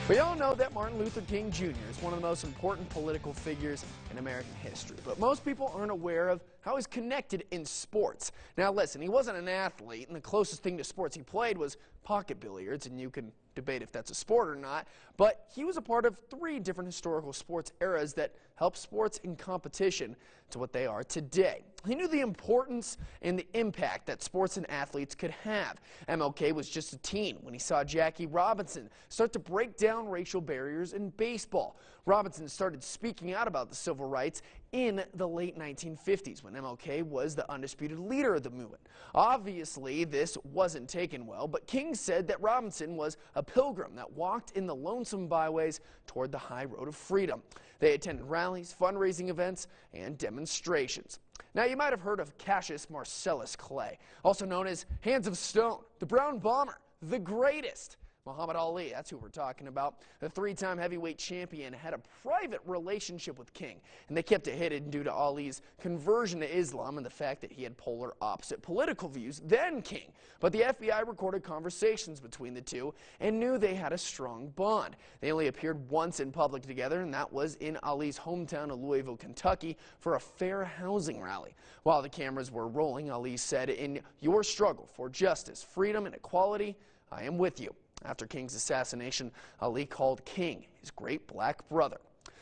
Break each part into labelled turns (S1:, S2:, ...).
S1: We all know that Martin Luther King Jr. is one of the most important political figures in American history, but most people aren't aware of how he's connected in sports. Now listen, he wasn't an athlete, and the closest thing to sports he played was pocket billiards, and you can debate if that's a sport or not, but he was a part of 3 different historical sports eras that helped sports in competition to what they are today. He knew the importance and the impact that sports and athletes could have. MLK was just a teen when he saw Jackie Robinson start to break down racial barriers in baseball. Robinson started speaking out about the civil rights in the late 1950s when MLK was the undisputed leader of the movement. Obviously, this wasn't taken well, but King said that Robinson was a pilgrim that walked in the lonesome byways toward the high road of freedom. They attended rallies, fundraising events, and demonstrations. Now, you might have heard of Cassius Marcellus Clay, also known as Hands of Stone, the Brown Bomber, the greatest. Muhammad Ali, that's who we're talking about. The 3-time heavyweight champion had a private relationship with King, and they kept it hidden due to Ali's conversion to Islam and the fact that he had polar opposite political views than King. But the FBI recorded conversations between the two and knew they had a strong bond. They only appeared once in public together, and that was in Ali's hometown of Louisville, Kentucky, for a fair housing rally. While the cameras were rolling, Ali said, "In your struggle for justice, freedom, and equality, I am with you." After King's assassination, Ali called King his great black brother.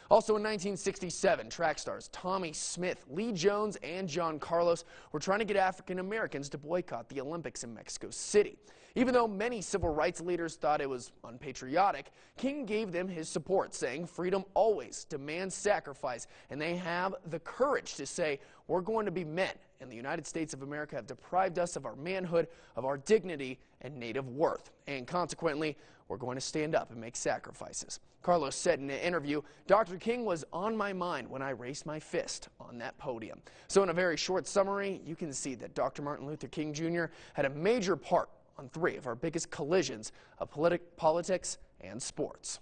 S1: Also in 1967, track stars Tommy Smith, Lee Jones, and John Carlos were trying to get African Americans to boycott the Olympics in Mexico City. Even though many civil rights leaders thought it was unpatriotic, King gave them his support, saying freedom always demands sacrifice, and they have the courage to say, "We're going to be men, and the United States of America have deprived us of our manhood, of our dignity, and native worth, and consequently, we're going to stand up and make sacrifices." Carlos said in an interview, "Dr. King was on my mind when I raised my fist on that podium." So in a very short summary, you can see that Dr. Martin Luther King Jr. had a major part on 3 of our biggest collisions of politics and sports.